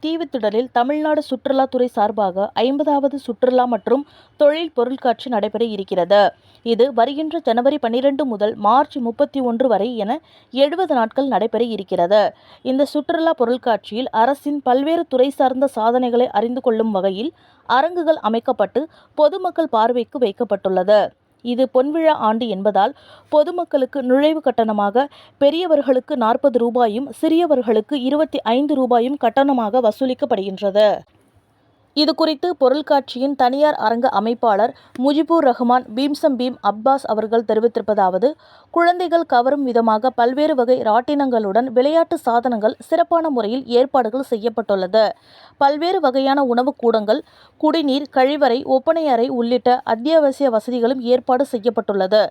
தீவுத்திடலில் தமிழ்நாடு சுற்றுலாத்துறை சார்பாக 50வது சுற்றுலா மற்றும் தொழில் பொருட்காட்சி நடைபெற இருக்கிறது. இது வருகின்ற ஜனவரி 12 முதல் மார்ச் 31 வரை என 70 நாட்கள் நடைபெற இருக்கிறது. இந்த சுற்றுலா பொருட்காட்சியில் அரசின் பல்வேறு துறை சார்ந்த சாதனைகளை அறிந்து கொள்ளும் வகையில் அரங்குகள் அமைக்கப்பட்டு பொதுமக்கள் பார்வைக்கு வைக்கப்பட்டுள்ளது. இது பொன்விழா ஆண்டு என்பதால் பொதுமக்களுக்கு நுழைவு கட்டணமாக பெரியவர்களுக்கு 40 ரூபாயும் சிறியவர்களுக்கு 25 ரூபாயும் கட்டணமாக வசூலிக்கப்படுகின்றது. இதுகுறித்து பொருட்காட்சியின் தனியார் அரங்க அமைப்பாளர் முஜிபுர் ரஹ்மான் பீம்சம் பீம் அப்பாஸ் அவர்கள் தெரிவித்திருப்பதாவது, குழந்தைகள் கவரும் விதமாக பல்வேறு வகை ராட்டினங்களுடன் விளையாட்டு சாதனங்கள் சிறப்பான முறையில் ஏற்பாடுகள் செய்யப்பட்டுள்ளது. பல்வேறு வகையான உணவு கூடங்கள், குடிநீர், கழிவறை, ஒப்பனை அறை உள்ளிட்ட அத்தியாவசிய வசதிகளும் ஏற்பாடு செய்யப்பட்டுள்ளது.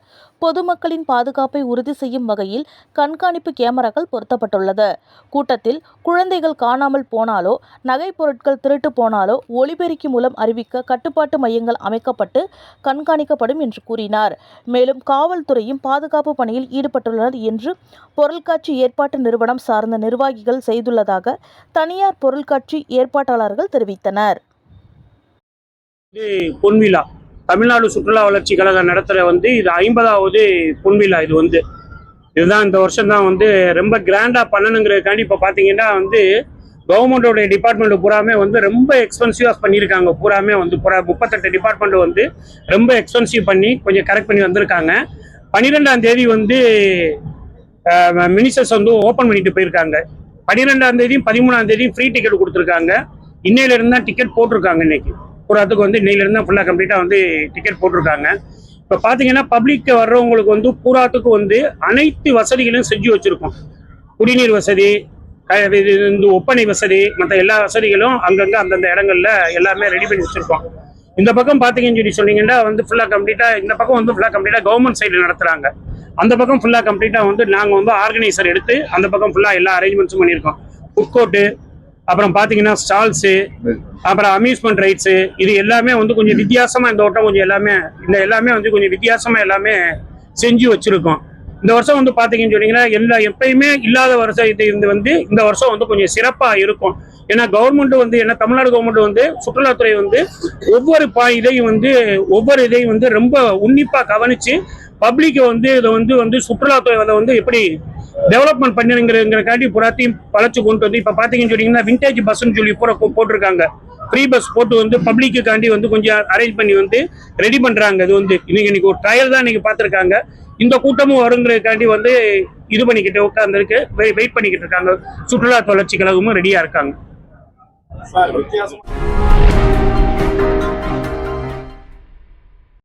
பொதுமக்களின் பாதுகாப்பை உறுதி செய்யும் வகையில் கண்காணிப்பு கேமராக்கள் பொருத்தப்பட்டுள்ளது. கூட்டத்தில் குழந்தைகள் காணாமல் போனாலோ நகை பொருட்கள் திருட்டு போனாலோ ஒலிபெருக்கி மூலம் அறிவிக்க கட்டுப்பாட்டு மையங்கள் அமைக்கப்பட்டு கண்காணிக்கப்படும் என்று கூறினார். மேலும் காவல்துறையும் பாதுகாப்பு பணியில் ஈடுபட்டுள்ளனர் என்று பொருட்காட்சி ஏற்பாட்டு நிறுவனம் சார்ந்த நிர்வாகிகள் செய்துள்ளதாக தனியார் பொருட்காட்சி ஏற்பாட்டாளர்கள் தெரிவித்தனர். பொன்விழா தமிழ்நாடு சுற்றுலா வளர்ச்சி கழகம் நடத்துற இது 50வது பொன்விழா. இதுதான் இந்த வருஷம் தான் ரொம்ப கிராண்டா பண்ணணுங்கிறதுக்காண்டி இப்போ பார்த்தீங்கன்னா கவர்மெண்டோட டிபார்ட்மெண்ட் பூராமே ரொம்ப எக்ஸ்பென்சிவா பண்ணியிருக்காங்க. பூராமே 38 டிபார்ட்மெண்ட் ரொம்ப எக்ஸ்பென்சிவ் பண்ணி கொஞ்சம் கரெக்ட் பண்ணி வந்திருக்காங்க. 12ஆம் தேதி மினிஸ்டர்ஸ் ஓப்பன் பண்ணிட்டு போயிருக்காங்க. 12ஆம் தேதியும் 13ஆம் தேதியும் ஃப்ரீ டிக்கெட் கொடுத்துருக்காங்க. இன்னையில இருந்தா டிக்கெட் போட்டிருக்காங்க. இன்னைக்கு பூராத்துக்கு இன்னையில இருந்தா ஃபுல்லா கம்ப்ளீட்டா டிக்கெட் போட்டிருக்காங்க. இப்ப பாத்தீங்கன்னா பப்ளிக் வர்றவங்களுக்கு பூராத்துக்கு அனைத்து வசதிகளையும் செஞ்சு வச்சிருக்கோம். குடிநீர் வசதி, ஒப்பனை வசதி, மற்ற எல்லா வசதிகளும் அங்கங்க அந்தந்த இடங்கள்ல எல்லாமே ரெடி பண்ணி வச்சிருக்கோம். இந்த பக்கம் பாத்தீங்கன்னு சொன்னீங்கன்னா ஃபுல்லா கம்ப்ளீட்டா இந்த பக்கம் ஃபுல்லா கம்ப்ளீட்டா கவர்மெண்ட் சைடுல நடத்துறாங்க. அந்த பக்கம் ஃபுல்லா கம்ப்ளீட்டா நாங்க ஆர்கனைசர் எடுத்து அந்த பக்கம் ஃபுல்லா எல்லா அரேஞ்ச்மெண்ட்ஸும் பண்ணியிருக்கோம். ஃபுட் கோர்ட்டு, அப்புறம் பாத்தீங்கன்னா ஸ்டால்ஸு, அப்புறம் அம்யூஸ்மெண்ட் ரைட்ஸு, இது எல்லாமே கொஞ்சம் வித்தியாசமா இந்த வட்டம் எல்லாமே கொஞ்சம் வித்தியாசமா எல்லாமே செஞ்சு வச்சிருக்கோம். இந்த வருஷம் பாத்தீங்கன்னு சொன்னீங்கன்னா எப்பயுமே இல்லாத வருஷம் இது இந்த வருஷம் கொஞ்சம் சிறப்பா இருக்கும். ஏன்னா கவர்மெண்ட் என்ன தமிழ்நாடு கவர்மெண்ட் சுற்றுலாத்துறை ஒவ்வொரு இதையும் ரொம்ப உன்னிப்பா கவனிச்சு பப்ளிக் இதை சுற்றுலாத்துறை எப்படி டெவலப்மெண்ட் பண்ணுங்கிறக்காண்டி புறாத்தையும் பழச்சு கொண்டு இப்ப பாத்தீங்கன்னு சொன்னீங்கன்னா விண்டேஜ் பஸ்ன்னு சொல்லி போட்டிருக்காங்க. ஃப்ரீ பஸ் போட்டு பப்ளிக்குக்காண்டி கொஞ்சம் அரேஞ்ச் பண்ணி ரெடி பண்றாங்க. இது இன்னைக்கு ஒரு ட்ரையல் தான் இன்னைக்கு பார்த்திருக்காங்க. இந்த கூட்டமும் வருங்கிறதுக்காண்டி இது பண்ணிக்கிட்டு உட்கார்ந்துருக்கு, வெயிட் பண்ணிக்கிட்டு இருக்காங்க. சுற்றுலா வளர்ச்சி கழகமும் ரெடியா இருக்காங்க.